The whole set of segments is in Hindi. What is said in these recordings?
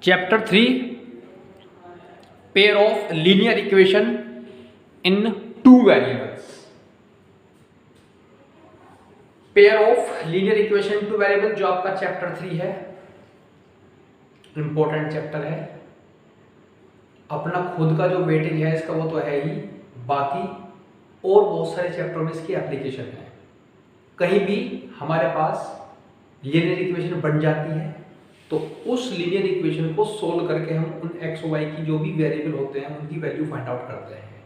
Chapter 3 pair of linear equation in two variables. Pair of linear equation in two variable जो आपका चैप्टर 3 है, इंपॉर्टेंट चैप्टर है। अपना खुद का जो वेटेज है इसका वो तो है ही, बाकी और बहुत सारे चैप्टरों में इसकी एप्लीकेशन है। कहीं भी हमारे पास लीनियर इक्वेशन बन जाती है तो उस लीनियर इक्वेशन को सोल्व करके हम उन एक्स और वाई की जो भी वेरिएबल होते हैं उनकी वैल्यू फाइंड आउट करते हैं।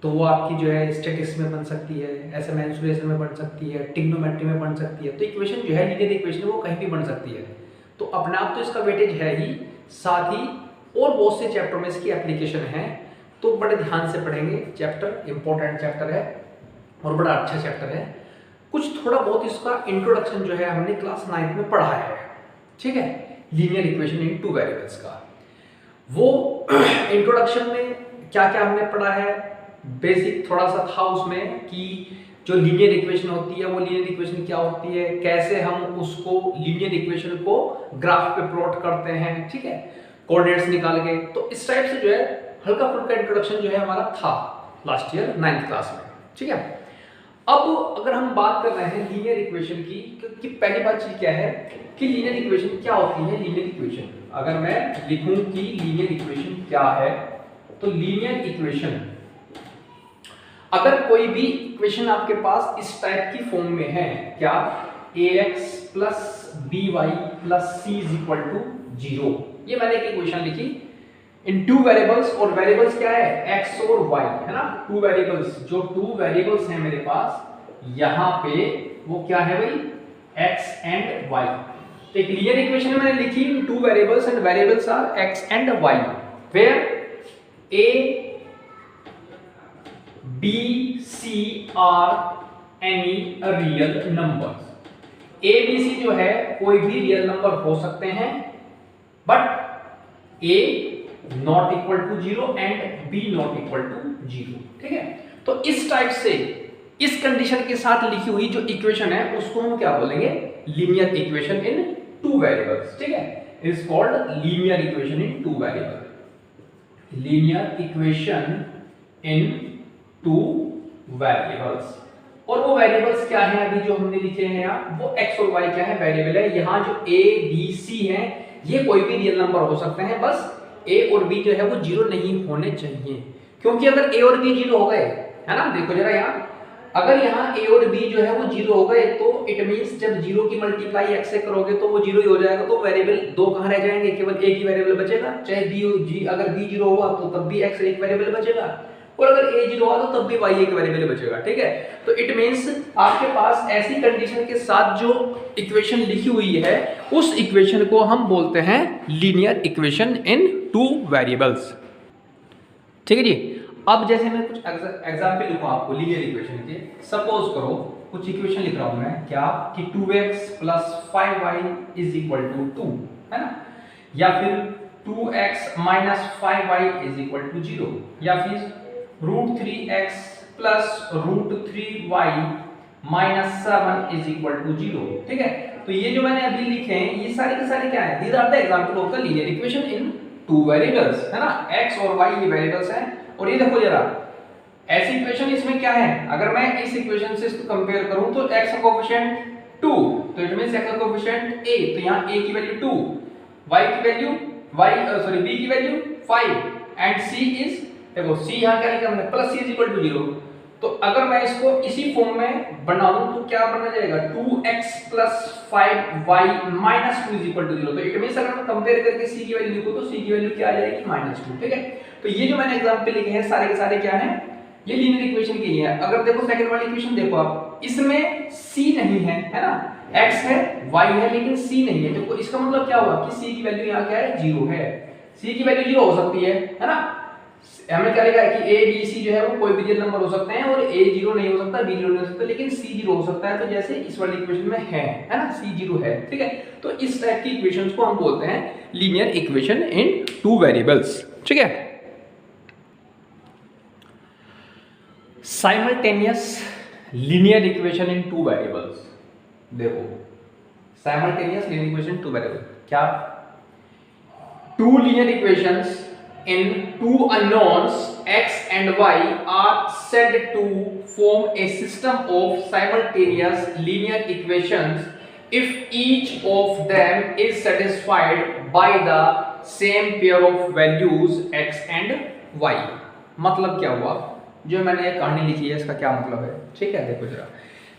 तो वो आपकी जो है स्टैटिस्टिक्स में बन सकती है, ऐसे मेंसुरेशन में बन सकती है, ट्रिग्नोमेट्री में बन सकती है। तो इक्वेशन जो है लीनियर इक्वेशन वो कहीं भी बन सकती है। तो अपने आप तो इसका वेटेज है ही, साथ ही और बहुत से चैप्टर में इसकी एप्लीकेशन है। तो बड़े ध्यान से पढ़ेंगे, चैप्टर इंपॉर्टेंट चैप्टर है और बड़ा अच्छा चैप्टर है। कुछ थोड़ा बहुत इसका इंट्रोडक्शन जो है हमने क्लास 9 में पढ़ा है, ठीक है, linear equation in two variables का। वो इंट्रोडक्शन में क्या क्या हमने पढ़ा है, बेसिक थोड़ा सा था उसमें कि जो लीनियर इक्वेशन होती है वो लीनियर इक्वेशन क्या होती है, कैसे हम उसको लीनियर इक्वेशन को ग्राफ पे प्लॉट करते हैं, ठीक है, कोऑर्डिनेट्स निकाल के। तो इस टाइप से जो है हल्का फुल्का इंट्रोडक्शन जो है हमारा था लास्ट ईयर 9th क्लास में, ठीक है। अब अगर हम बात कर रहे हैं लीनियर इक्वेशन की, कि पहली बात चीज क्या है कि लीनियर इक्वेशन क्या होती है। लीनियर इक्वेशन अगर मैं लिखूं कि लीनियर इक्वेशन क्या है, तो लीनियर इक्वेशन अगर कोई भी इक्वेशन आपके पास इस टाइप की फॉर्म में है, क्या ax plus by plus c is equal to 0, ये मैंने एक इक्वेशन लिखी इन टू वेरिएबल्स, और वेरिएबल्स क्या है x और y, है ना। टू वेरिएबल्स, जो टू वेरिएबल्स हैं मेरे पास यहाँ पे वो क्या है भाई, x एंड y। तो एक लीनियर इक्वेशन मैंने लिखी in two variables and variables are x and y, where a b c are any real numbers. a b c जो है कोई भी रियल नंबर हो सकते हैं, but a not equal to 0 and b not equal to 0, ठीक है। तो इस टाइप से इस कंडीशन के साथ लिखी हुई जो इक्वेशन है उसको हम क्या बोलेंगे, linear equation in two variables, ठीक है, is called linear equation in two variable. Linear equation in two variables, और वो वेरिएबल्स क्या है अभी जो हमने लिखे हैं यहाँ, वो x और y क्या है, वेरिएबल है। यहाँ जो a b c है ये कोई भी रियल नंबर हो सकते हैं, बस a और b जो है वो 0 नहीं होने चाहिए, क्योंकि अगर a और b 0 हो गए, है ना, देखो जरा यहाँ, अगर यहाँ a और b जो है वो 0 हो गए तो इट मींस जब 0 की मल्टीप्लाई x से करोगे तो वो 0 ही हो जाएगा। तो वेरिएबल दो कहाँ रह जाएंगे, केवल एक ही वेरिएबल बचेगा। चाहे b अगर b 0 हुआ तो तब भी x एक वेरिएबल बचेगा, और अगर a 0 हुआ तो तब भी y एक वेरिएबल बचेगा, ठीक है। तो इट मींस आपके पास ऐसी कंडीशन के साथ जो इक्वेशन लिखी हुई है उस इक्वेशन को हम बोलते हैं linear equation in two variables, ठीक है जी। अब जैसे मैं कुछ एग्जांपल लिखूं आपको लीनियर इक्वेशन के, सपोज करो कुछ इक्वेशन लिख रहा हूं मैं, क्या कि 2x plus 5y is equal to 2, है ना, या फिर 2x minus 5y is equal to 0, या फिर √3x plus √3y minus 7 is equal to 0, ठीक है। तो ये जो मैंने अभी लिखे हैं ये सारे के सारे क्या है, these are the example of the linear equation in two variables, है ना। x और y ये वेरिएबल्स हैं, और ये देखो जरा ऐसी इक्वेशन इसमें क्या है, अगर मैं इस इक्वेशन से इसको कंपेयर करूं तो x का कोएफिशिएंट 2, तो इट मींस x का कोएफिशिएंट a, तो यहां a की वैल्यू 2, y की वैल्यू b की वैल्यू 5 एंड c इज, देखो c यहां क्या लिखा हमने, plus c is equal to 0। तो अगर मैं इसको इसी फॉर्म में बनाऊं तो क्या बनना जाएगा, 2x plus 5y minus 2 is equal to 0। तो इट मींस अगर मैं कंपेयर करके c की वैल्यू लिखूं तो c की वैल्यू क्या आ जाएगी, -2, ठीक है। तो ये जो मैंने एग्जांपल लिखे हैं सारे के सारे क्या हैं, ये लीनियर इक्वेशन की है। अगर देखो सेकंड वाली इक्वेशन देखो आप, इसमें c नहीं है ना, x है y है लेकिन c नहीं है। तो इसका मतलब क्या हुआ कि c की वैल्यू यहाँ क्या है, 0 है। c की वैल्यू 0 हो सकती है ना। हमें क्या लिखा है कि a b c जो है वो कोई भी रियल नंबर हो सकते हैं, और a 0 नहीं हो सकता, b 0 नहीं हो सकता, लेकिन c 0 हो सकता है। तो जैसे इस वाली इक्वेशन में है ना, c 0 है, ठीक है। तो इस टाइप की इक्वेशंस को हम बोलते हैं linear equation in two variables, ठीक है। Simultaneous linear equation in two variables, देखो simultaneous linear equation two variable क्या, two linear equations in two unknowns x and y are said to form a system of simultaneous linear equations if each of them is satisfied by the same pair of values x and y। मतलब क्या हुआ, जो मैंने ये कहानी लिखी है इसका क्या मतलब है, ठीक है। देखो जरा,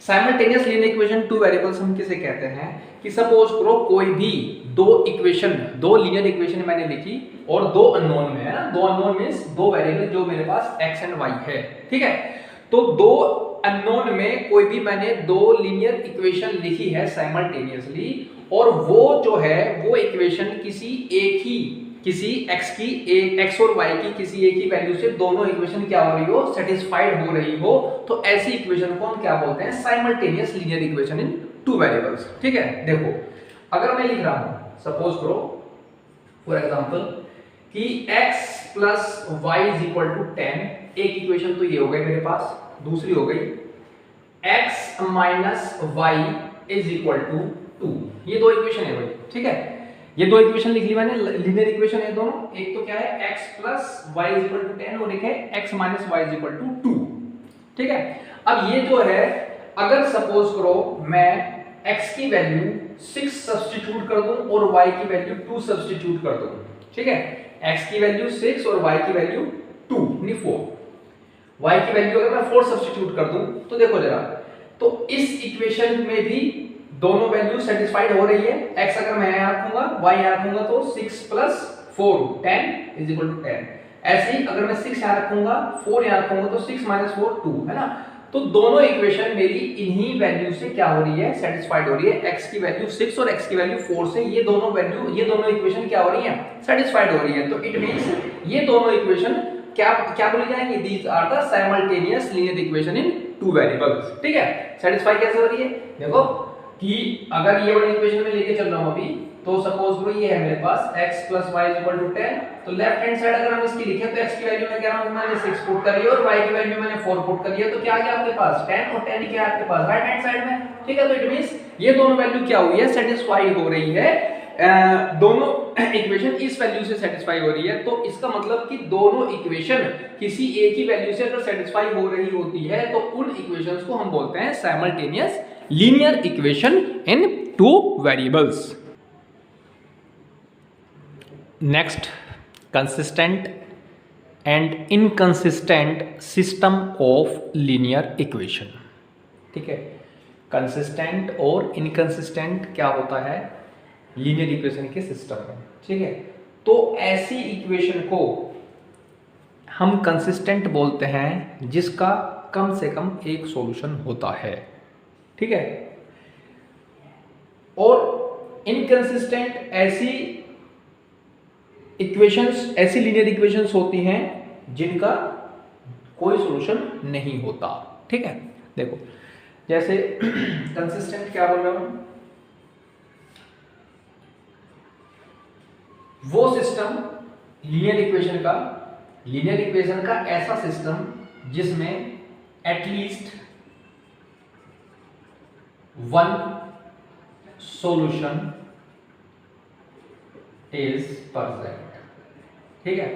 simultaneous linear equation two variables हम किसे कहते हैं कि सपोज करो कोई भी दो इक्वेशन, दो लीनियर इक्वेशन मैंने लिखी और दो अननोन में है ना, दो अननोन मींस दो वेरिएबल जो मेरे पास x एंड y है, ठीक है। तो दो अननोन में कोई भी मैंने दो लीनियर इक्वेशन लिखी है साइमल्टेनियसली, और वो जो है वो इक्वेशन किसी x और y की किसी एक ही वैल्यू से दोनों इक्वेशन क्या हो रही हो, सेटिस्फाइड हो रही हो, तो ऐसी इक्वेशन को हम क्या बोलते हैं, simultaneous linear equation in two variables, ठीक है। देखो अगर मैं लिख रहा हूं सपोज करो फॉर एग्जांपल कि x plus y is equal to 10, एक इक्वेशन तो ये हो गई मेरे पास, दूसरी हो गई x minus y is equal to 2, ये दो इक्वेशन है भाई, ठीक है। ये दो इक्वेशन लिख ली मैंने, लीनियर इक्वेशन है दोनों, एक तो क्या है x plus y is equal to 10 और एक है x minus y is equal to 2, ठीक है। अब ये जो है अगर सपोज करो मैं x की वैल्यू 6 सब्स्टिट्यूट कर दूं और y की वैल्यू 2 सब्स्टिट्यूट कर दूं, ठीक है। x की वैल्यू 6 और y की वैल्यू 2 यानी 4, y की वैल्यू अगर मैं 4 सब्स्टिट्यूट कर दूं तो देखो जरा, तो इस इक्वेशन में भी दोनों वैल्यू सेटिस्फाइड हो रही है। x अगर मैं यहां रखूंगा, y यहां रखूंगा तो 6 प्लस 4 10 इज इक्वल टू 10। ऐसे ही अगर मैं 6 यहां रखूंगा, 4 यहां रखूंगा तो 6 माइनस 4 2, है ना। तो दोनों इक्वेशन मेरी इन्हीं वैल्यू से क्या हो रही है, सेटिस्फाइड हो रही है। x की वैल्यू 6 और x की वैल्यू 4 से ये दोनों इक्वेशन क्या हो रही है, सेटिस्फाइड हो रही है। तो इट मींस ये दोनों इक्वेशन क्या बोली जाएंगे, these are the simultaneous linear equation in two variables, ठीक है। सेटिस्फाई कैसे हो रही है, देखो कि अगर ये वाली इक्वेशन में लेके चल रहा हूं अभी, तो सपोज करो ये है मेरे पास x plus y is equal to 10, तो लेफ्ट हैंड साइड अगर हम इसकी लिखें तो x की वैल्यू मैं कह रहा हूं मैंने 6 पुट करी है और y की वैल्यू मैंने 4 पुट करी है, तो क्या आ गया आपके पास 10 और 10 क्या है आपके पास राइट हैंड साइड में, ठीक है। तो इट मींस ये दोनों वैल्यू क्या हुई है, सेटिस्फाई हो रही है, दोनों इक्वेशन इस वैल्यू से सेटिस्फाई हो रही है। तो इसका मतलब कि दोनों इक्वेशन किसी एक ही वैल्यू से अगर सेटिस्फाई हो रही होती है तो उन इक्वेशंस को हम बोलते हैं simultaneous linear equation in two variables. Next, consistent and inconsistent system of linear equation, ठीक है। कंसिस्टेंट और इनकंसिस्टेंट क्या होता है लीनियर इक्वेशन के सिस्टम में, ठीक है। तो ऐसी इक्वेशन को हम कंसिस्टेंट बोलते हैं जिसका कम से कम एक सॉल्यूशन होता है, ठीक है। और इनकंसिस्टेंट ऐसी इक्वेशंस, ऐसी लीनियर इक्वेशंस होती हैं जिनका कोई सॉल्यूशन नहीं होता, ठीक है। देखो जैसे कंसिस्टेंट क्या बोल रहा हूं, वो सिस्टम लीनियर इक्वेशन का ऐसा सिस्टम जिसमें at least one solution is present, ठीक है।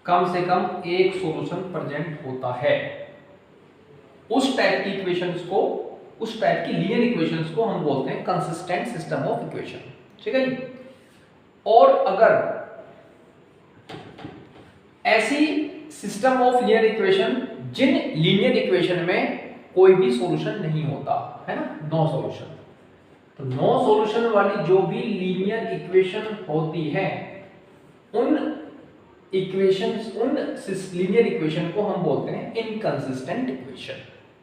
कम से कम एक सॉल्यूशन प्रेजेंट होता है। उस टाइप की इक्वेशंस को, उस टाइप की लीनियर इक्वेशंस को हम बोलते हैं कंसिस्टेंट सिस्टम ऑफ इक्वेशन, ठीक है जी। और अगर ऐसी सिस्टम ऑफ लीनियर इक्वेशन जिन लीनियर इक्वेशन में कोई भी सॉल्यूशन नहीं होता है ना, नो सॉल्यूशन, तो नो सॉल्यूशन वाली जो भी लीनियर इक्वेशन होती है उन लीनियर इक्वेशन को हम बोलते हैं इनकंसिस्टेंट इक्वेशन,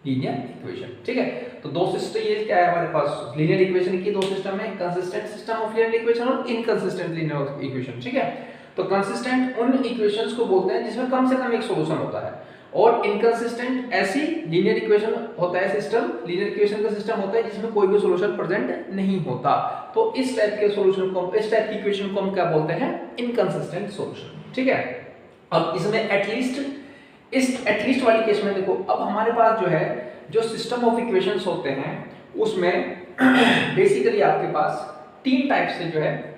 लीनियर इक्वेशन, ठीक है। तो दो सिस्टम, ये क्या है हमारे पास लीनियर इक्वेशन की दो सिस्टम है, consistent system of linear equation और इनकंसिस्टेंट लीनियर इक्वेशन, ठीक है। तो कंसिस्टेंट उन इक्वेशंस को बोलते हैं जिसमें कम से कम एक सॉल्यूशन होता है, और इनकंसिस्टेंट ऐसी लीनियर इक्वेशन होता है सिस्टम, लीनियर इक्वेशन का सिस्टम होता है जिसमें कोई भी सॉल्यूशन प्रेजेंट नहीं होता। तो इस टाइप के सॉल्यूशन को, इस टाइप की इक्वेशन को हम क्या बोलते हैं, इनकंसिस्टेंट सॉल्यूशन, ठीक है। अब इसमें एटलीस्ट वाली केस में देखो, अब हमारे पास जो है जो सिस्टम ऑफ इक्वेशंस होते हैं उसमें बेसिकली आपके पास तीन टाइप से जो है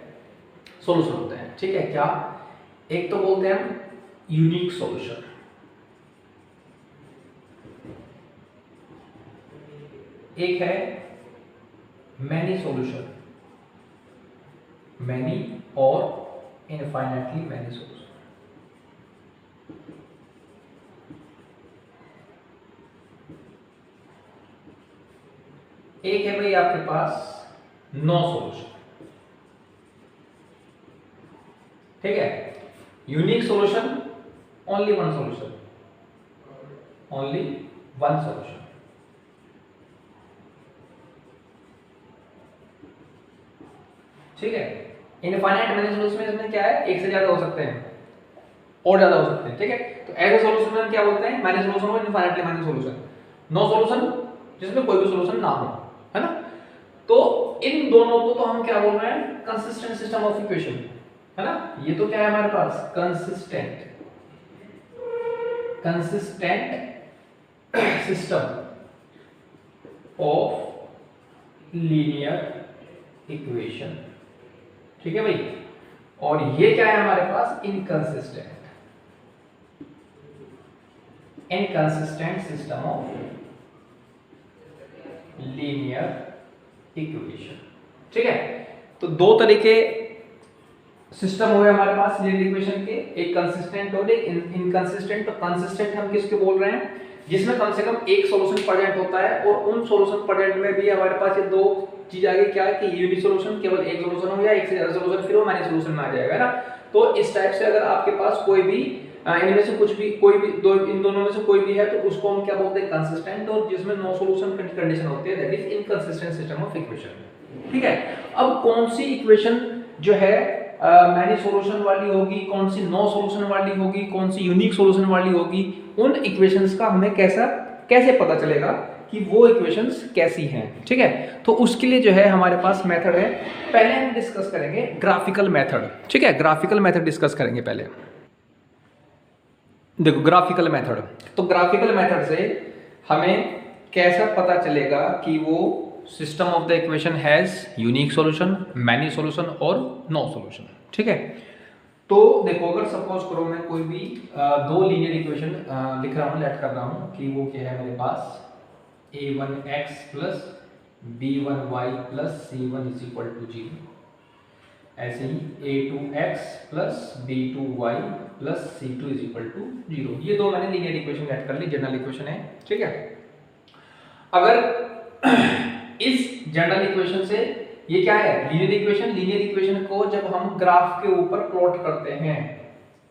सॉल्यूशन होते हैं, ठीक है। क्या? एक तो बोलते हैं हम यूनिक सॉल्यूशन, एक है मैनी सॉल्यूशन, मैनी और इनफाइनाइटली मैनी सॉल्यूशन। एक है भाई आपके पास नो सॉल्यूशन, ठीक है। Unique solution, only one solution, only one solution, ठीक है। इनफाइनाइट मैनी सॉल्यूशन में क्या है, एक से ज्यादा हो सकते हैं और ज्यादा हो सकते हैं, ठीक है। तो ऐसे सॉल्यूशन में क्या बोलते हैं, मैनी सॉल्यूशन और infinitely many solution. No solution जिसमें कोई भी सॉल्यूशन ना हो, है ना। तो इन दोनों को तो हम क्या बोल रहे हैं, कंसिस्टेंट सिस्टम ऑफ इक्वेशन, है ना। ये तो क्या है हमारे पास, consistent system of linear equation, ठीक है भाई। और ये क्या है हमारे पास, inconsistent system of linear equation, ठीक है। तो दो तरीके सिस्टम हुए हमारे पास लीनियर इक्वेशन के, एक कंसिस्टेंट और एक इनकंसिस्टेंट। तो कंसिस्टेंट हम किसके बोल रहे हैं, जिसमें कम से कम एक सॉल्यूशन प्रेजेंट होता है, और उन सॉल्यूशन प्रेजेंट में भी हमारे पास ये दो चीज आगे क्या है कि यूनिक सॉल्यूशन केवल एक सॉल्यूशन हो या एक से ज्यादा सॉल्यूशन, फिर वो मैनी सॉल्यूशन में आ जाएगा ना। तो इस टाइप से अगर आपके पास कोई भी इनमें से कुछ भी, कोई भी दो, इन दोनों में से कोई भी है, तो उसको हम क्या बोलते हैं, कंसिस्टेंट। और जिसमें नो सॉल्यूशन कंडीशन होती है, that is inconsistent system of equation, ठीक है। अब कौन सी इक्वेशन जो है मैनी सॉल्यूशन वाली होगी, कौन सी नो सॉल्यूशन वाली होगी, कौन सी यूनिक सॉल्यूशन वाली होगी, उन इक्वेशंस का हमें कैसे पता चलेगा कि वो इक्वेशंस कैसी हैं, ठीक है। तो उसके लिए जो है हमारे पास मेथड है। पहले हम डिस्कस करेंगे ग्राफिकल मेथड, ठीक है। ग्राफिकल मेथड डिस्कस करेंगे पहले। देखो ग्राफिकल मेथड, तो ग्राफिकल मेथड से हमें कैसा पता चलेगा कि वो system of the equation has unique solution, many solution और नो सॉल्यूशन, ठीक है। तो देखो अगर सपोज करो मैं कोई भी दो लीनियर इक्वेशन लिख रहा हूँ, लेट कर रहा हूँ कि वो क्या है मेरे पास, a1x plus b1y plus c1 is equal to 0, ऐसे ही a2x plus b2y plus c2 is equal to 0। ये दो मैंने लीनियर इक्वेशन लेट कर ली, जनरल इक्वेशन है, ठीक है। अगर इस जनरल इक्वेशन से ये क्या है, लीनियर इक्वेशन, लीनियर इक्वेशन को जब हम ग्राफ के ऊपर प्लॉट करते हैं,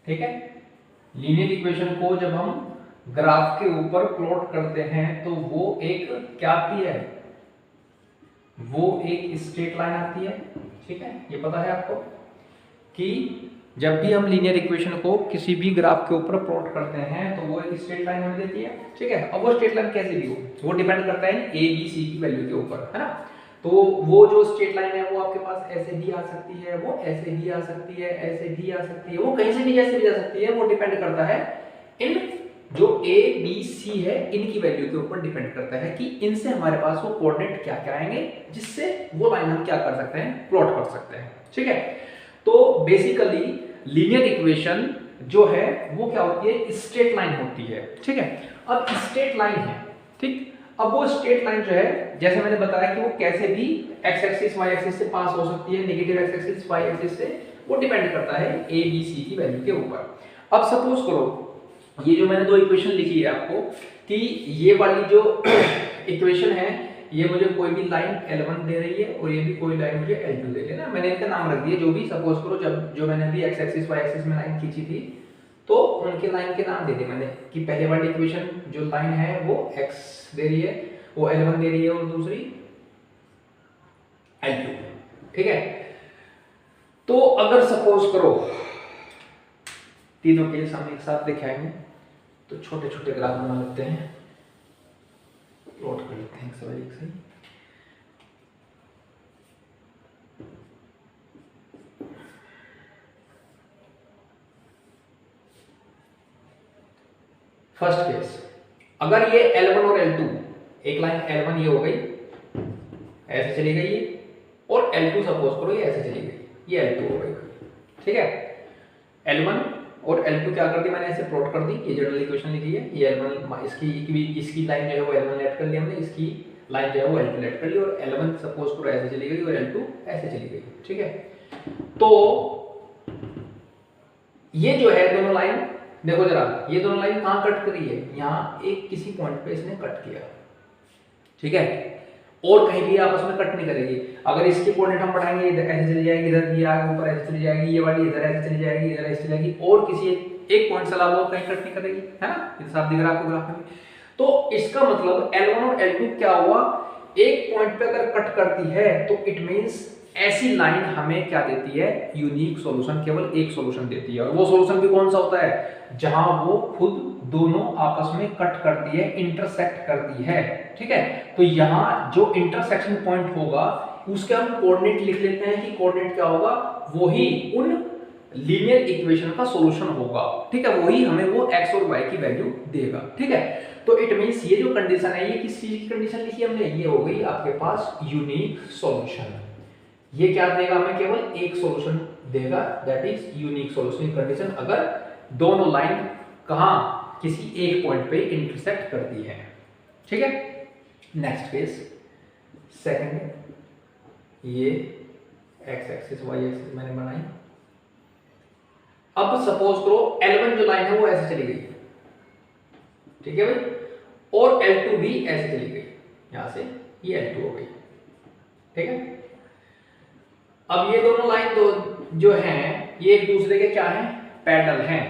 ठीक है, लीनियर इक्वेशन को जब हम ग्राफ के ऊपर प्लॉट करते हैं तो वो एक क्या आती है, वो एक स्ट्रेट लाइन आती है, ठीक है। ये पता है आपको कि जब भी हम लीनियर इक्वेशन को किसी भी ग्राफ के ऊपर प्लॉट करते हैं तो वो एक स्ट्रेट लाइन हमें देती है, ठीक है। अब वो स्ट्रेट लाइन कैसे भी हो, वो डिपेंड करता है ए बी सी की वैल्यू के ऊपर, है ना। तो वो जो स्ट्रेट लाइन है वो आपके पास ऐसे भी आ सकती है, वो ऐसे भी आ सकती है, ऐसे भी आ सकती है, वो कहीं से भी जैसे भी जा सकती है, वो डिपेंड करता है इन जो ए बी सी है इनकी वैल्यू के ऊपर डिपेंड करता है कि इनसे हमारे पास वो कोऑर्डिनेट क्या क्या आएंगे, जिससे वो लाइन हम क्या कर सकते हैं, प्लॉट कर सकते हैं, ठीक है। तो बेसिकली लीनियर इक्वेशन जो है वो क्या होती है, स्ट्रेट लाइन होती है, ठीक है। अब स्ट्रेट लाइन है, ठीक। अब वो स्ट्रेट लाइन जो है, जैसे मैंने बताया कि वो कैसे भी एक्स एक्सिस वाई एक्सिस से पास हो सकती है, negative x axis y axis से, वो डिपेंड करता है ए बी सी की वैल्यू के ऊपर। अब सपोज करो ये जो मैंने दो इक्वेशन लिखी है आपको, कि ये वाली जो इक्वेशन है ये मुझे कोई भी लाइन L1 दे रही है और ये भी कोई लाइन मुझे L2 दे रही है ना, मैंने इनका नाम रख दिया जो भी, सपोज करो जब जो मैंने अभी एक्स एक्सिस वाई एक्सिस में लाइन खींची थी तो उनके लाइन के नाम दे दिए मैंने, कि पहले वाली इक्वेशन जो लाइन है वो x दे रही है, वो L1 दे रही है और दूसरी L2, ठीक है। तो अगर सपोज करो तीनों के सामने एक साथ दिखाएंगे तो छोटे छोटे ग्राफ बना लेते हैं, प्लॉट कर लेते हैं एक से। फर्स्ट केस, अगर ये L1 और L2, एक लाइन L1 ये हो गई ऐसे चली गई और L2 सपोज करो ये ऐसे चली गई, ये L2 हो गई, ठीक है। L1 और L2 क्या कर दी मैंने, ऐसे प्लॉट कर दी, ये जनरल इक्वेशन लिखी है, ये L1 इसकी लाइन जो है वो L1 लेट कर ली हमने, इसकी लाइन जो है वो L2 लेट कर ली, और L1 सपोज करो ऐसे चली गई और L2 ऐसे चली गई, ठीक है। तो ये जो है दोनों लाइन, देखो जरा, ये दोनों लाइन कहां कट करी है, यहाँ एक किसी पॉइंट पे इसने कट किया, ठीक है, और कहीं भी आपस में कट नहीं करेगी। अगर इसके कोऑर्डिनेट हम बढ़ाएंगे, इधर ऐसे चली जाएगी, इधर ये आगे ऊपर ऐसे चली जाएगी, ये वाली इधर ऐसे चली जाएगी, इधर ऐसे चली जाएगी, और किसी एक पॉइंट से अलावा कहीं कट नहीं करेगी, है ना, ये साफ दिख रहा है आपको ग्राफ में। तो इसका मतलब L1 और L2 क्या हुआ, एक पॉइंट पे अगर कट करती है तो इट मींस ऐसी लाइन हमें क्या देती है, यूनिक सॉल्यूशन, केवल एक सॉल्यूशन देती है। और वो सॉल्यूशन भी कौन सा होता है, जहां वो खुद दोनों आपस में कट करती है, इंटरसेक्ट करती है, ठीक है। तो यहाँ जो इंटरसेक्शन पॉइंट होगा उसके हम कोऑर्डिनेट लिख लेते हैं कि कोऑर्डिनेट क्या होगा, वही उन लीनियर इक्वेशन का सॉल्यूशन होगा, ठीक है, वही हमें वो x और y की वैल्यू देगा, ठीक है। तो इट मींस ये जो कंडीशन है, ये किस चीज की कंडीशन लिखी हमने, ये हो गई आपके पास यूनिक सॉल्यूशन। ये क्या देगा हमें, केवल एक सॉल्यूशन देगा, that is unique solution condition, अगर दोनों लाइन कहां किसी एक पॉइंट पे इंटरसेक्ट करती है, ठीक है। नेक्स्ट केस सेकंड, ये x एक्सिस y एक्सिस मैंने बनाई। अब सपोज करो L1 जो लाइन है वो ऐसे चली गई, ठीक है भाई, और L2 भी ऐसे चली गई, यहां से ये L2 हो गई, ठीक है। अब ये दोनों लाइन जो हैं ये एक दूसरे के क्या हैं, पैरेलल हैं,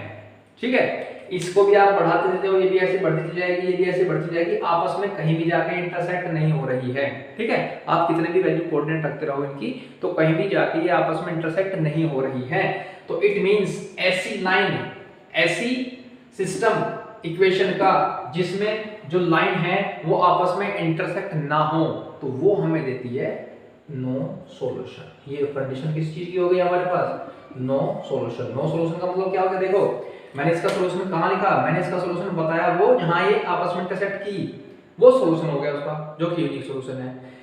ठीक है। इसको भी आप बढ़ाते चले जाओ, ये भी ऐसे बढ़ती चली जाएगी, ये भी ऐसे बढ़ती जाएगी, आपस में कहीं भी जाके इंटरसेक्ट नहीं हो रही है, ठीक है। आप कितने भी वैल्यू कोऑर्डिनेट रखते रहो इनकी, तो कहीं भी जाके ये आपस में इंटरसेक्ट नहीं हो रही है। तो इट मींस ऐसी लाइन, ऐसी सिस्टम इक्वेशन का जिसमें जो लाइन है वो आपस में इंटरसेक्ट ना हो, तो वो हमें देती है नो सॉल्यूशन। ये कंडीशन किस चीज की हो गई हमारे पास, नो सॉल्यूशन। नो सॉल्यूशन का मतलब क्या हो गया, देखो मैंने इसका सॉल्यूशन कहां लिखा, मैंने इसका सॉल्यूशन बताया वो जहां ये आपस में इंटरसेक्ट की, वो सॉल्यूशन हो गया उसका, जो कि यूनिक सॉल्यूशन है।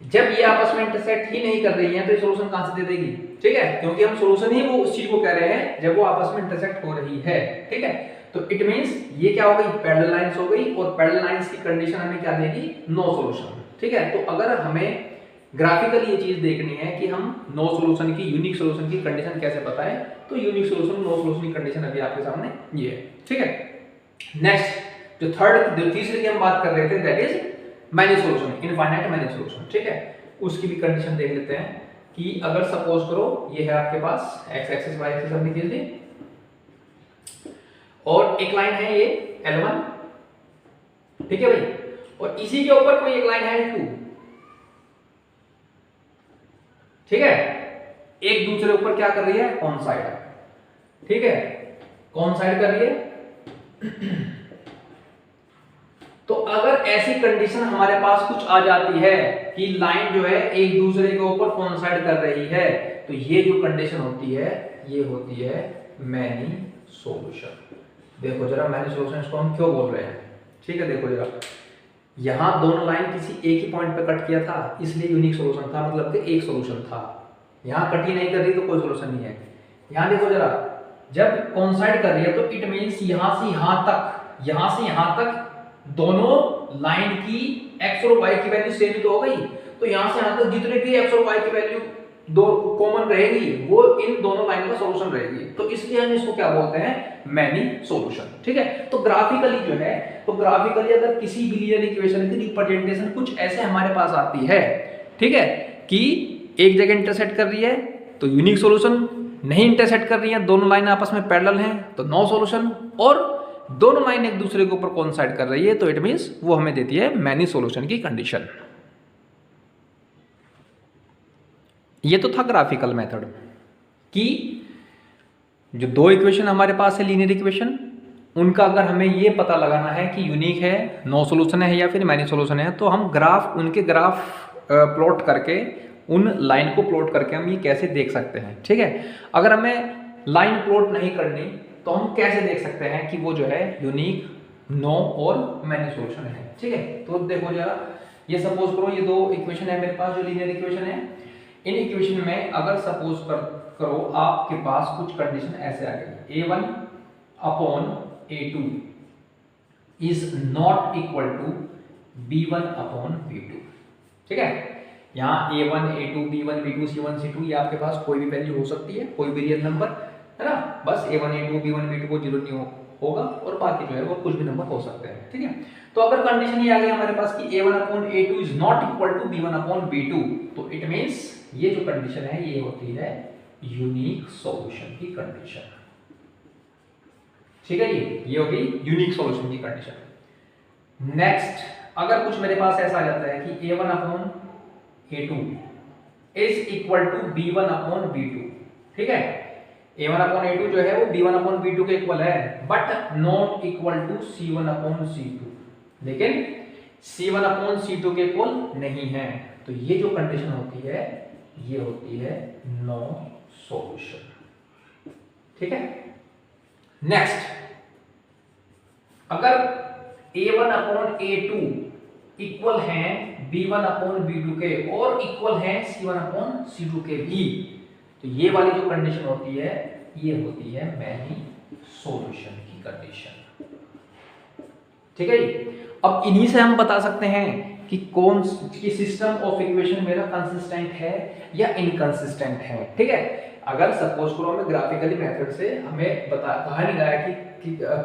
जब ये आपस में इंटरसेक्ट ही नहीं कर रही है तो ये सॉल्यूशन कहां से दे देगी, ठीक है, क्योंकि हम सॉल्यूशन ही वो उस चीज को कह रहे हैं जब वो आपस में इंटरसेक्ट हो रही है, ठीक है। तो इट मींस ये क्या हो गई, पैरेलल लाइंस हो गई, और पैरेलल लाइंस की कंडीशन हमें क्या देगी, नो सॉल्यूशन, ठीक है। तो अगर हमें ग्राफिकली ये चीज देखनी है कि हम नो सॉल्यूशन की, यूनिक सॉल्यूशन की कंडीशन कैसे बताएं, तो यूनिक सॉल्यूशन, नो सॉल्यूशन की कंडीशन अभी आपके सामने ये है, ठीक है। नेक्स्ट जो थर्ड, जो तीसरे की हम बात कर रहे थे, that is many solution, infinite many solution, ठीक है। उसकी भी कंडीशन देख लेते हैं कि अगर सपोज करो ये है आपके पास x एक्सिस y एक्सिस हमने खींच दी, और एक लाइन है ये L1, ठीक है भाई, और इसी के ऊपर कोई एक लाइन है L2, ठीक है। एक दूसरे ऊपर क्या कर रही है, कॉन्साइड, ठीक है, कॉन्साइड कर रही है। तो अगर ऐसी कंडीशन हमारे पास कुछ आ जाती है कि लाइन जो है एक दूसरे के ऊपर कॉन्साइड कर रही है, तो ये जो कंडीशन होती है ये होती है मैनी सॉल्यूशन। देखो जरा मैनी सॉल्यूशन इसको हम क्यों बोल रहे हैं, ठीक है। देखो जरा, यहां दोनों लाइन किसी एक ही पॉइंट पे कट किया था, इसलिए यूनिक सॉल्यूशन था, मतलब कि एक सॉल्यूशन था। यहां कट ही नहीं कर रही तो कोई सॉल्यूशन नहीं है। यहां देखो जरा, जब कॉन्साइड कर रही है तो इट मींस यहां से यहां तक, यहां से यहां तक दोनों लाइन की x और y की वैल्यू सेम तो हो गई, तो यहां से यहां तक जितने भी x और y की वैल्यू दो कॉमन रहेगी वो इन दोनों लाइन का सॉल्यूशन रहेगी, तो इसलिए हम इसको क्या बोलते हैं, मैनी सॉल्यूशन, ठीक है। तो ग्राफिकली जो है, तो ग्राफिकली अगर किसी भी लीनियर इक्वेशन की रिप्रेजेंटेशन कुछ ऐसे हमारे पास आती है, ठीक है, कि एक जगह इंटरसेक्ट कर रही है तो यूनिक सॉल्यूशन, नहीं इंटरसेक्ट कर रही है, दोनों लाइन आपस में पैरेलल हैं तो नो सॉल्यूशन, और दोनों लाइन एक दूसरे के ऊपर कोइंसाइड कर रही है तो इट मींस वो हमें देती है मैनी सॉल्यूशन की कंडीशन। ये तो था ग्राफिकल मेथड कि जो दो इक्वेशन हमारे पास है लीनियर इक्वेशन, उनका अगर हमें ये पता लगाना है कि यूनिक है, नो सॉल्यूशन है या फिर मैनी सॉल्यूशन है, तो हम ग्राफ, उनके ग्राफ प्लॉट करके, उन लाइन को प्लॉट करके हम ये कैसे देख सकते हैं, ठीक है। अगर हमें लाइन प्लॉट नहीं करनी तो हम कैसे देख सकते हैं कि वो जो है यूनिक, नो और मैनी सॉल्यूशन है, ठीक है। तो देखो जरा, ये सपोज करो ये दो इक्वेशन है मेरे पास जो लीनियर इक्वेशन है, इन इक्वेशन में अगर सपोज करो आपके पास कुछ कंडीशन ऐसे आ गई, a1 upon a2 is not equal to b1 upon b2, ठीक है। यहाँ a1 a2 b1 b2 c1 c2 ये आपके पास कोई भी वैल्यू हो सकती है, कोई भी रियल नंबर, है ना। बस a1 a2 b1 b2 को जीरो नहीं होगा और बाकी जो है वो कुछ भी नंबर हो सकते हैं, ठीक है। तो अगर कंडीशन ये आ गई हमारे पास कि a1 upon a2 is not equal to b1 upon b2, तो इट मींस ये जो कंडीशन है ये होती है यूनिक सॉल्यूशन की कंडीशन, ठीक है। ये होगी यूनिक सॉल्यूशन की कंडीशन। नेक्स्ट, अगर कुछ मेरे पास ऐसा आ जाता है कि a1 upon a2 is equal to b1 upon b2, ठीक है। a1 अपॉन a2 जो है वो b1 अपॉन b2 के इक्वल है, but not equal to c1 upon c2, लेकिन c1 अपॉन c2 के इक्वल नहीं है। तो ये जो कंडीशन होती है ये होती है नो सॉल्यूशन, ठीक है। नेक्स्ट, अगर a1 अपॉन a2 इक्वल है b1 अपॉन b2 के और इक्वल है c1 अपॉन c2 के भी, तो ये वाली जो कंडीशन होती है ये होती है मैनी सॉल्यूशन की कंडीशन, ठीक है जी। अब इन्हीं से हम बता सकते हैं कि कौन सी सिस्टम ऑफ इक्वेशन मेरा कंसिस्टेंट है या इनकंसिस्टेंट है, ठीक है। अगर सपोज करो हमें ग्राफिकली मेथड से हमें कहा नहीं गया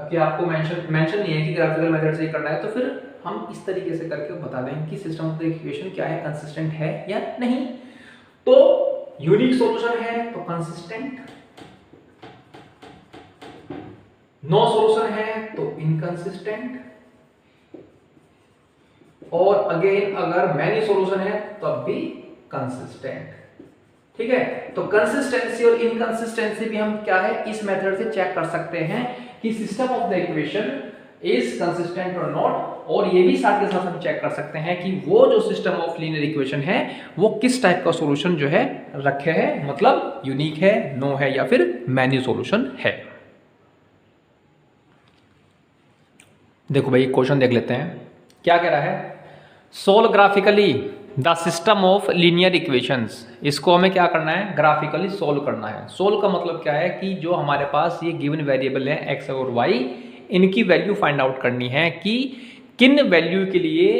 कि आपको मेंशन नहीं है कि ग्राफिकल मेथड से करना है, तो फिर हम इस तरीके से करके बता देंगे कि सिस्टम ऑफ द इक्वेशन क्या है, कंसिस्टेंट है या नहीं। तो यूनिक सॉल्यूशन है तो कंसिस्टेंट, नो सॉल्यूशन है तो इनकंसिस्टेंट, और अगेन अगर मैनी सॉल्यूशन है तब भी कंसिस्टेंट, ठीक है। तो कंसिस्टेंसी और इनकंसिस्टेंसी भी हम क्या है इस मेथड से चेक कर सकते हैं कि system of the equation is consistent और नॉट, और ये भी साथ के साथ हम चेक कर सकते हैं कि वो जो सिस्टम ऑफ लीनियर इक्वेशन है वो किस टाइप का सॉल्यूशन जो है रखे है, मतलब यूनिक है, नो है या फिर मैनी सॉल्यूशन है। देखो भाई क्वेश्चन देख लेते हैं क्या कह रहा है। Solve graphically the system of linear equations, इसको हमें क्या करना है, ग्राफिकली सोल्व करना है। सोल्व का मतलब क्या है कि जो हमारे पास ये गिवन वेरिएबल है x और y, इनकी वैल्यू फाइंड आउट करनी है कि किन वैल्यू के लिए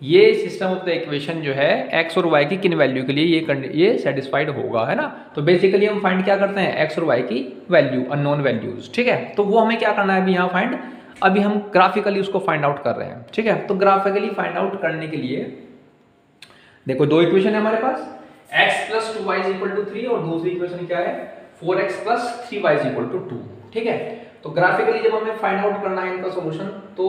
ये सिस्टम ऑफ द इक्वेशन जो है x और y की किन वैल्यू के लिए ये सेटिस्फाइड होगा, है ना। तो बेसिकली हम फाइंड क्या करते हैं, x और y की वैल्यू, अननोन वैल्यूज, ठीक है। तो वो हमें क्या करना है अभी यहाँ फाइंड, अभी हम ग्राफिकली उसको फाइंड आउट कर रहे हैं, ठीक है। तो ग्राफिकली फाइंड आउट करने के लिए देखो दो इक्वेशन है हमारे पास, x plus 2y is equal to 3 और दूसरी इक्वेशन क्या है 4x plus 3y is equal to 2, ठीक है। तो ग्राफिकली जब हमें फाइंड आउट करना है इनका सॉल्यूशन, तो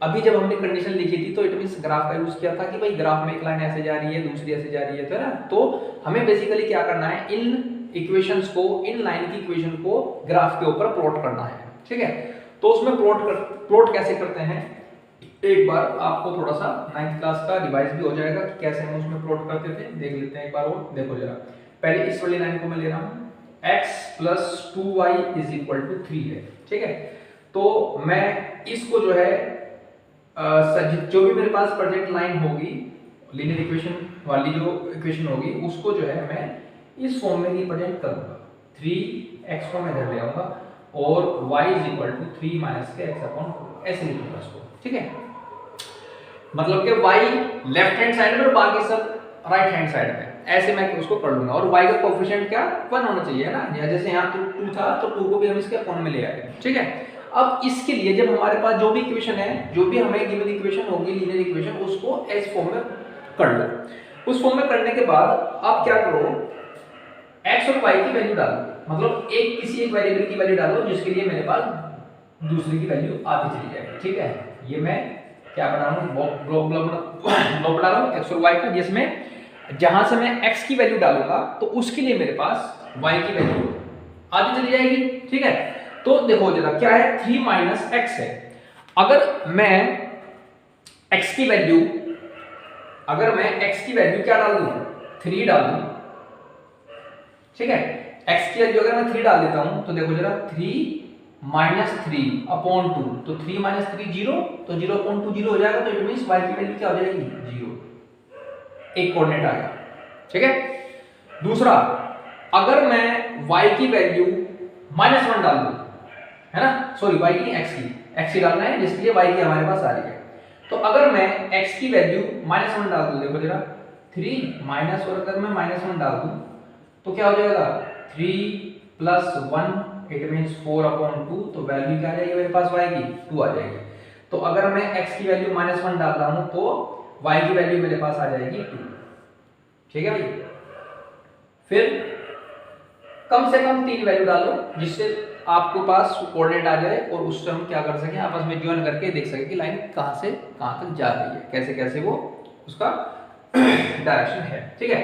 अभी जब हमने कंडीशन लिखी थी तो इट मींस ग्राफ का यूज किया था कि भाई ग्राफ में एक लाइन ऐसे जा रही है दूसरी ऐसे जा रही है, तो है ना। तो हमें बेसिकली क्या करना है, इन इक्वेशंस को, इन लाइन की इक्वेशन को ग्राफ के ऊपर प्लॉट करना है, ठीक है। तो उसमें प्लॉट कैसे करते हैं, एक बार आपको थोड़ा सा 9th क्लास का रिवाइज भी हो जाएगा कि कैसे हम उसमें प्लॉट करते थे, देख लेते हैं एक बार और। देखो जरा, पहले इस वाली लाइन को मैं ले रहा हूँ, x plus 2y is equal to 3 है, ठीक है। तो मैं इसको जो है जो भी मेरे पास प्रोजेक्ट लाइन होगी लीनियर इक्वेशन वाली जो इक्वेशन होगी उसको जो है मैं इस फॉर्म में रिप्रेजेंट करूंगा। 3x को मैं इधर ले आऊंगा और y is equal to 3 minus के x अपॉन 4 ऐसे लिखूंगा इसको, ठीक है। मतलब कि y लेफ्ट हैंड साइड में और बाकी सब राइट हैंड साइड में, ऐसे मैं उसको कर लूंगा। और y का कोएफिशिएंट क्या 1 होना चाहिए ना, जैसे यहाँ 2 था तो 2 को भी हम इसके अपॉन में ले आए, ठीक है। अब इसके लिए जब हमारे पास जो भी इक्वेशन है, जो भी हमें गिवन इक्वेशन होगी लीनियर इक्वेशन, उसको इस फॉर्म में कर लो। उस फॉर्म में करने के बाद आप क्या करो, x और y की वैल्यू डालो, मतलब किसी एक वेरिएबल की वैल्यू डालो जिसके लिए मेरे पास दूसरी की वैल्यू आती चली जाएगी, ठीक है। ये मैं क्या बना रहा हूँ, ब्लॉक बना रहा हूँ x और y का, जिसमें जहां से मैं x की वैल्यू डालूंगा तो उसके लिए मेरे पास y की वैल्यू आती चली जाएगी, ठीक है। तो देखो जरा क्या है, 3 माइनस x है। अगर मैं x की वैल्यू क्या डाल दूं, 3 डाल दूं, ठीक है। x की वैल्यू अगर मैं 3 डाल देता हूं तो देखो जरा 3 माइनस 3 अपॉन 2, तो 3 माइनस 3 0, तो 0 अपॉन 2 0 हो जाएगा। तो इट मींस y की वैल्यू क्या हो जाएगी 0, एक कोऑर्डिनेट आ गया, ठीक है। दूसरा, अगर मैं y की वैल्यू -1 डाल दूं, है ना, सॉरी y की x की डालना है, जिसके लिए y की हमारे पास आ रही है। तो अगर मैं x की वैल्यू -1 डाल दूं, देखो जरा 3 माइनस, और अगर मैं -1 डाल दूं तो क्या हो जाएगा, 3 + 1 इट मींस 4/2, तो वैल्यू क्या आ जाएगी मेरे पास y की 2 आ जाएगी। तो अगर मैं x की वैल्यू -1 डाल रहा हूं तो y की वैल्यू मेरे पास आ जाएगी 2। ठीक है भाई। फिर कम से कम 3 वैल्यू डालो जिससे आपके पास कोऑर्डिनेट आ जाए, और उससे हम क्या कर सकें, आपस में ज्वाइन करके देख सकें कि लाइन कहां से कहां तक जा रही है, कैसे कैसे वो उसका डायरेक्शन है। ठीक है।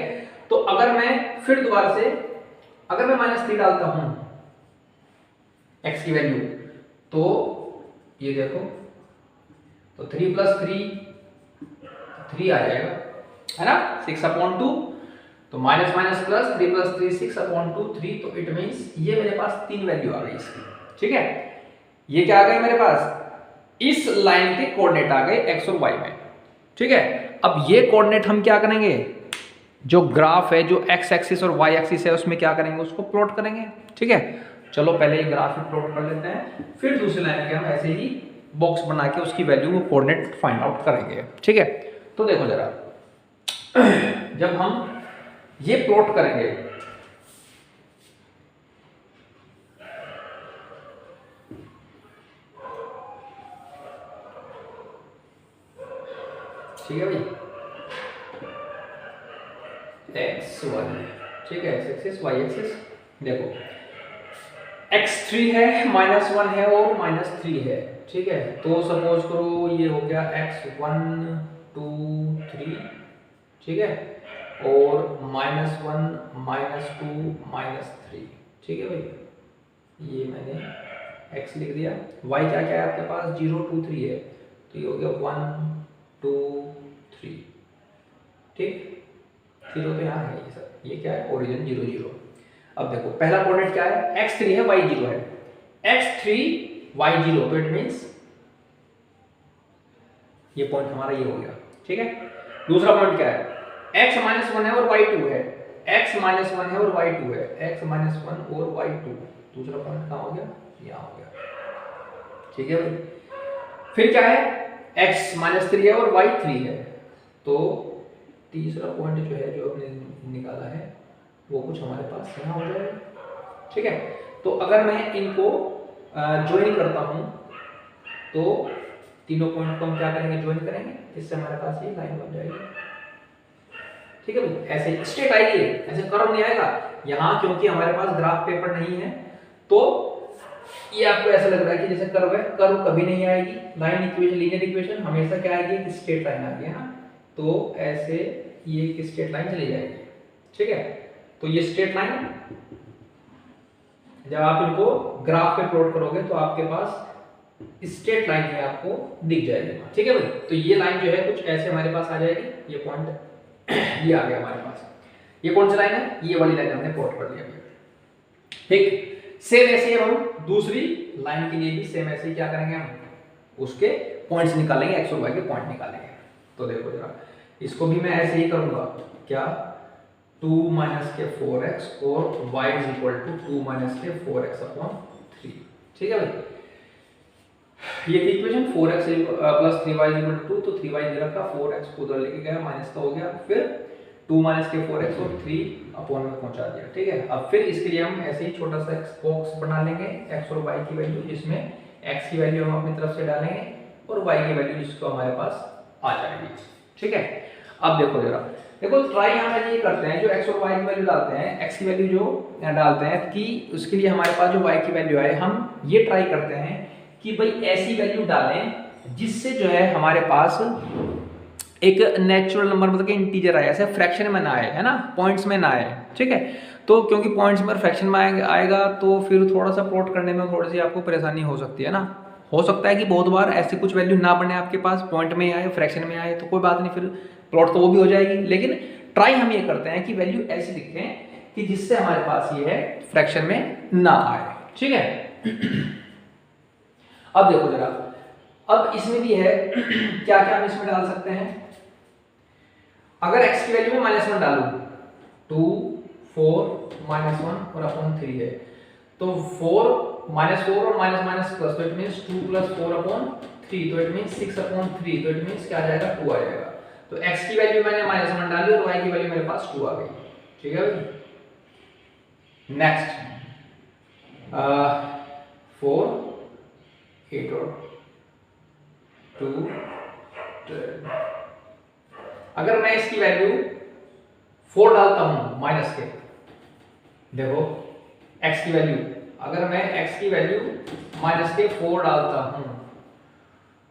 तो अगर मैं फिर दोबारा से अगर मैं -3 डालता हूं x की वैल्यू, तो ये देखो, तो 3 + 3 आ जाएगा, है ना, 6/2, तो माइनस प्लस 3 + 3 6/2 3, तो इट मींस ये मेरे पास 3 वैल्यू आ गई इसकी। ठीक है। ये क्या आ गए मेरे पास, इस लाइन के कोऑर्डिनेट आ गए x और y में। ठीक है। अब ये कोऑर्डिनेट हम क्या करेंगे, जो ग्राफ है, जो x एक्सिस और y एक्सिस है, उसमें क्या करेंगे, उसको प्लॉट करेंगे। ठीक है। चलो पहले ये ग्राफ में प्लॉट कर लेते हैं, फिर दूसरी लाइन के हम ऐसे ही बॉक्स बना के उसकी वैल्यू को कोऑर्डिनेट फाइंड आउट करेंगे। ठीक है। तो देखो जरा, जब हम ये प्लॉट करेंगे, ठीक है भाई, x1, ठीक है, x एक्सिस y एक्सिस, देखो x3 है, -1 है और -3 है। ठीक है। तो सपोज करो ये हो गया x1 2 3, ठीक है, और -1 -2 -3। ठीक है भाई, ये मैंने x लिख दिया। y क्या क्या है आपके पास, 0 2 3 है, तो ये हो गया 1 2 3। ठीक, 0 तो यहाँ है, ये सब ये क्या है, ओरिजिन 0 0। अब देखो पहला कोऑर्डिनेट क्या है, x3 है y 0 है, x3 y 0, तो इट मींस ये पॉइंट हमारा ये हो गया। ठीक है। दूसरा पॉइंट क्या है, x -1 है और y 2 है, x -1 है और y 2 है, x -1 और y 2। दूसरा पॉइंट कहाँ हो गया, यहाँ हो गया। ठीक है भाई। फिर क्या है, x -3 है और y 3 है, तो तीसरा पॉइंट जो है, जो हमने निकाला है, वो कुछ हमारे पास यहाँ हो जाएगा। ठीक है। तो अगर मैं इनको ज्वाइन करता हूँ, तो तीनों पॉइंट को हम क्या करेंगे, ज्वाइन करेंगे, इससे हमारे पास ये लाइन बन जाएगी। ठीक है भाई, ऐसे स्ट्रेट आएगी, ऐसे कर्व नहीं आएगा। यहाँ क्योंकि हमारे पास ग्राफ पेपर नहीं है, तो ये आपको ऐसा लग रहा है कि जैसे कर्व है, कर्व कभी नहीं आएगी। लाइन इक्वेशन, लीनियर इक्वेशन हमेशा क्या आएगी, एक स्ट्रेट लाइन आएगी, है ना, तो ऐसे ये एक स्ट्रेट लाइन चली जाएगी। ठीक है। तो ये स्ट्रेट लाइन, जब आप इनको ग्राफ पे प्लॉट करोगे तो आपके पास स्ट्रेट लाइन है, आपको दिख जाएगी। ठीक है भाई। तो ये लाइन जो है कुछ ऐसे हमारे पास आ जाएगी, ये पॉइंट ये आ गया हमारे पास। ये कौन सी लाइन है, ये वाली लाइन हमने प्लॉट कर लिया। ठीक, सेम ऐसे हम दूसरी लाइन के लिए भी सेम ऐसे ही क्या करेंगे, हम उसके पॉइंट्स निकालेंगे, एक्स और वाई के पॉइंट निकालेंगे। तो देखो जरा, इसको भी मैं ऐसे ही करूंगा, क्या 2 - 4x और y = 2 - 4x/3। ठीक है भाई। ये थी इक्वेशन, 4x + 3y = 2, तो 3y दे रखा, 4x को उधर लेके गया, माइनस का हो गया, फिर 2 - 4x और 3/, में पहुंचा दिया। ठीक है। अब फिर इसके लिए हम ऐसे ही छोटा सा बॉक्स बना लेंगे, x और y की वैल्यू, जिसमें x की वैल्यू हम अपनी तरफ से डालेंगे और y की वैल्यू जिसको हमारे पास आ जाएगी। ठीक है। अब देखो जरा, देखो ट्राई हम ये करते हैं, जो x और y की वैल्यू डालते हैं, x की वैल्यू जो डालते हैं कि उसके लिए हमारे पास जो y की वैल्यू आए, हम ये ट्राई करते हैं कि भाई ऐसी वैल्यू डालें जिससे जो है हमारे पास एक नेचुरल नंबर, मतलब कि इंटीजर आए, ऐसे फ्रैक्शन में ना आए, है ना, पॉइंट्स में ना आए। ठीक है। तो क्योंकि पॉइंट्स में फ्रैक्शन में आएगा तो फिर थोड़ा सा प्लॉट करने में थोड़ी सी आपको परेशानी हो सकती है ना। हो सकता है कि बहुत बार ऐसी कुछ वैल्यू ना बने आपके पास, पॉइंट में आए, फ्रैक्शन में आए, तो कोई बात नहीं, फिर प्लॉट तो वो भी हो जाएगी। लेकिन ट्राई हम ये करते हैं कि वैल्यू ऐसी लिखें कि जिससे हमारे पास ये है फ्रैक्शन में ना आए। ठीक है। अब देखो जरा, अब इसमें भी है क्या क्या हम इसमें डाल सकते हैं। अगर x की वैल्यू में -1 डालूं 2 4 -1 और अपॉन 3 है। तो 4 -4 और माइनस माइनस प्लस, तो इट मींस 2 + 4 अपॉन 3, तो इट मींस 6 अपॉन 3, तो इट मींस क्या आ जाएगा 2 आ जाएगा। तो x की वैल्यू मैंने -1 डाली और y की वैल्यू मेरे पास 2 आ गई। ठीक है भाई। नेक्स्ट 4 8 और 2 10। अगर मैं इसकी वैल्यू 4 डालता हूं माइनस के, देखो x की वैल्यू, अगर मैं x की वैल्यू माइनस के 4 डालता हूं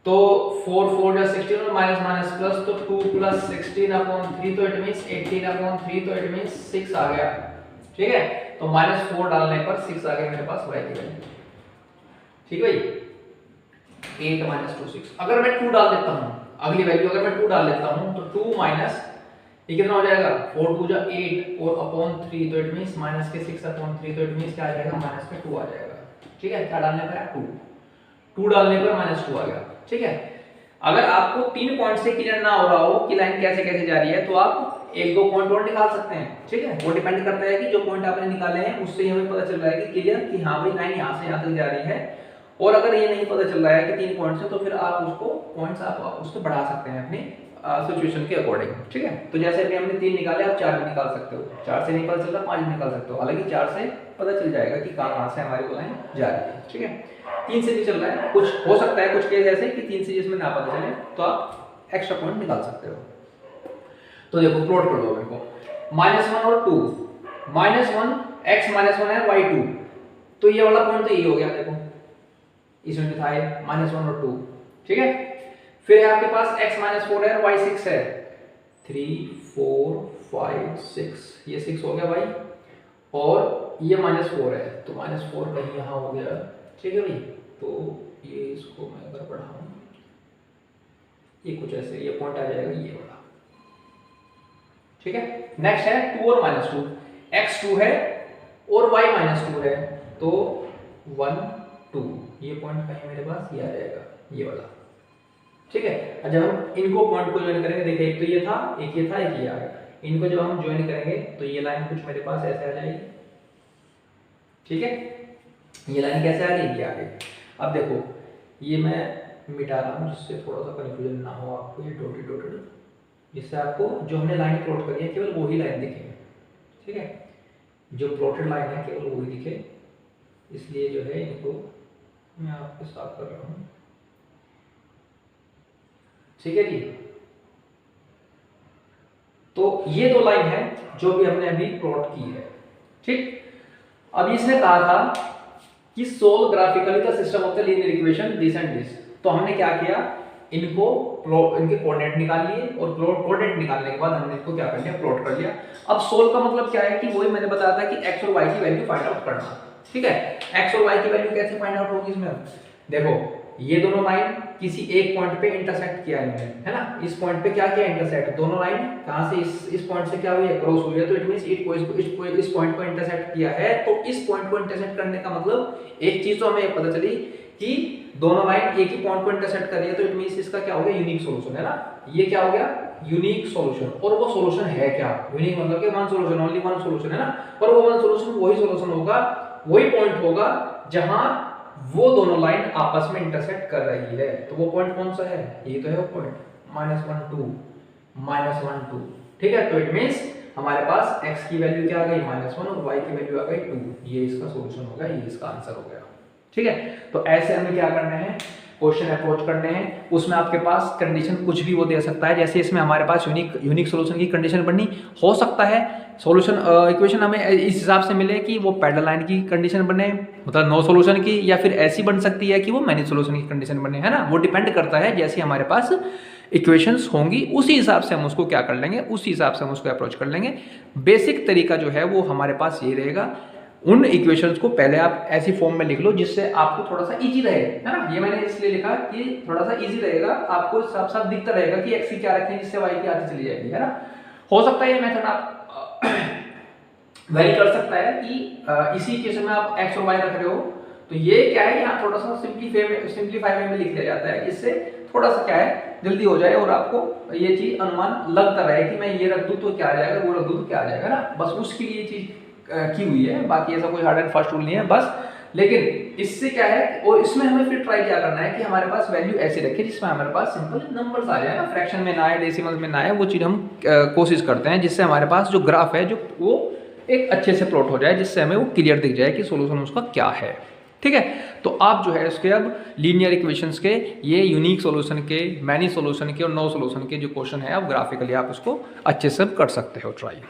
तो 4 4 या 16 और माइनस माइनस प्लस, तो 2 + 16 अपॉन 3, तो इट मींस 18 अपॉन 3, तो इट मींस 6 आ गया। ठीक है, तो -4 डालने पर 6 आ गया मेरे पास y की वैल्यू। ठीक भाई, 8 - 2 6। अगर मैं 2 डाल देता हूं, अगली वैल्यू अगर मैं 2 डाल देता हूं तो 2 माइनस ये कितना हो जाएगा, 4 2 जा 8 और अपॉन 3, तो इट मींस माइनस के 6 अपॉन 3, तो इट मींस क्या आ जाएगा, माइनस के 2 आ जाएगा। ठीक है, क्या डालने पर है 2, 2 डालने पर -2 आ गया। ठीक है, अगर आपको 3 पॉइंट से क्लियर ना हो रहा हो कि लाइन कैसे कैसे जा रही है, तो आप 1-2 पॉइंट और निकाल सकते हैं। ठीक है, वो डिपेंड करता है कि जो पॉइंट आपने निकाले हैं उससे हमें पता चल रहा है कि क्लियर कि हाँ भाई लाइन यहाँ से यहाँ तक जा रही है। और अगर ये नहीं पता चल रहा है कि 3 पॉइंट से, तो फिर आप उसको पॉइंट्स आप उसको बढ़ा सकते हैं अपनी सिचुएशन के अकॉर्डिंग। ठीक है, तो जैसे अभी हमने 3 निकाले, आप 4 भी निकाल सकते हो, 4 से नहीं पता चल रहा 5 भी निकाल सकते हो। हालांकि 4 से पता चल जाएगा कि कहाँ से हमारी वो लाइन जा रही है। ठीक है, 3 से भी चल रहा है, कुछ हो सकता है कुछ केस ऐसे कि 3 से जिसमें ना पता चले तो आप एक्स्ट्रा पॉइंट निकाल सकते हो। तो देखो प्लॉट कर दो मेरे को, -1 और 2, -1 x -1 है y2, तो ये वाला पॉइंट तो ये हो गया। देखो इसमें भी था -1 और 2। ठीक है, फिर है आपके पास x -4 है y6 है, 3 4 5 6, ये 6 हो गया भाई, और ये -4 है, तो -4 कहीं यहाँ हो गया। ठीक है भाई, तो ये इसको मैं अगर बढ़ाऊं, ये कुछ ऐसे ये पॉइंट आ जाएगा ये वाला। ठीक है, नेक्स्ट है 2 और -2, x 2 है और y -2 है, तो 1 2, ये पॉइंट कहीं मेरे पास ये आ जाएगा ये वाला। ठीक है, और जब हम इनको पॉइंट को ज्वाइन करेंगे, देखिए एक तो ये था, एक ये था, एक ये आ गया, इनको जब हम ज्वाइन करेंगे तो ये लाइन कुछ मेरे पास ऐसे आ जाएगी। ठीक है, ये लाइन कैसे आ गई, ये आ गई। अब देखो ये मैं मिटा रहा हूँ जिससे थोड़ा सा कंफ्यूजन ना हो आपको, ये डॉटेड डॉटेड, जिससे आपको जो हमने लाइन प्लॉट करी है केवल वही लाइन दिखे। ठीक है, जो प्लॉटेड लाइन है केवल वही दिखे, इसलिए जो है इनको मैं आपके साथ कर रहा हूँ। ठीक है जी, तो ये 2 लाइन है जो भी हमने अभी प्लॉट की है। ठीक, अब इसने कहा था कि solve graphically the system of the linear equation this and this, तो हमने क्या किया, इनको इनके कोऑर्डिनेट निकाल लिए और कोऑर्डिनेट निकालने के बाद हमने इनको क्या कर लिया, प्लॉट कर लिया। अब सोल्व का मतलब क्या है कि वही मैंने बताया था कि x और y की वैल्यू फाइंड आउट करना। ठीक है, x और y की वैल्यू कैसे फाइंड आउट होगी इसमें, देखो ये दोनों लाइन किसी एक पॉइंट पे इंटरसेक्ट किया इन्होंने, है ना, इस पॉइंट पे क्या किया इंटरसेक्ट, दोनों लाइन कहां से इस पॉइंट से क्या हुई है, क्रॉस हुई है, तो इट मींस इस पॉइंट को इंटरसेक्ट किया है। तो इस पॉइंट को इंटरसेक्ट करने का मतलब एक चीज तो हमें पता चली कि दोनों लाइन एक ही पॉइंट को इंटरसेक्ट कर रही है, तो इट मींस इसका क्या हो गया, यूनिक सॉल्यूशन है ना, ये क्या हो गया यूनिक सॉल्यूशन। और वो सॉल्यूशन है क्या, यूनिक मतलब कि one solution, only one solution है ना, और वो वन सॉल्यूशन वही सॉल्यूशन होगा, वही पॉइंट होगा जहां वो दोनों लाइन आपस में इंटरसेक्ट कर रही है। तो वो पॉइंट कौन सा है, ये तो है वो पॉइंट -1 2 -1 2। ठीक है, तो इट मींस हमारे पास x की वैल्यू क्या आ गई -1 और y की वैल्यू आ गई 2, ये इसका सॉल्यूशन होगा, ये इसका आंसर हो गया। ठीक है, तो ऐसे हमें क्या करना है, क्वेश्चन अप्रोच करने हैं। उसमें आपके पास कंडीशन कुछ भी वो दे सकता है, जैसे इसमें हमारे पास यूनिक सॉल्यूशन की कंडीशन बननी हो सकता है, सॉल्यूशन इक्वेशन हमें इस हिसाब से मिले कि वो पैरेलल लाइन की कंडीशन बने, मतलब नो सॉल्यूशन की, या फिर ऐसी बन सकती है कि वो मैनी सॉल्यूशन की कंडीशन बने, है ना, वो डिपेंड करता है जैसे हमारे पास इक्वेशंस होंगी उसी हिसाब से हम उसको क्या कर लेंगे, उसी हिसाब से हम उसको अप्रोच कर लेंगे। बेसिक तरीका जो है वो हमारे पास ये रहेगा, उन इक्वेशंस को पहले आप ऐसी फॉर्म में लिख लो जिससे आपको थोड़ा सा इजी रहे, है ना, ये मैंने इसलिए लिखा कि थोड़ा सा इजी रहेगा, आपको साफ साफ दिखता रहेगा कि x की क्या रखें जिससे y की आती चली जाएगी, है ना। हो सकता है ये मेथड आप वेरी कर सकता है कि इसी इक्वेशन में आप x और y रख रहे हो, तो ये क्या है यहाँ थोड़ा सा सिंप्लीफाई में लिख लिया जाता है, जिससे थोड़ा सा क्या है जल्दी हो जाए और आपको ये चीज अनुमान लगता रहे कि मैं ये रख दूं तो क्या आ जाएगा, वो रख दूं तो क्या आ जाएगा ना, बस उसके लिए चीज की हुई है। बाकी ऐसा कोई हार्ड एंड फास्ट रूल नहीं है बस। लेकिन इससे क्या है, और इसमें हमें फिर ट्राई क्या करना है कि हमारे पास वैल्यू ऐसे रखे जिसमें हमारे पास सिंपल नंबर्स आ जाए ना, फ्रैक्शन में ना आए, डेसिमल में ना आए, वो चीज़ हम कोशिश करते हैं जिससे हमारे पास जो ग्राफ है जो वो एक अच्छे से प्लॉट हो जाए, जिससे हमें वो क्लियर दिख जाए कि सोल्यूशन उसका क्या है। ठीक है, तो आप जो है इसके अब लीनियर इक्वेशंस के ये यूनिक सॉल्यूशन के, मैनी सॉल्यूशन के और नो सॉल्यूशन के जो क्वेश्चन है, आप ग्राफिकली आप उसको अच्छे से कर सकते हो ट्राई।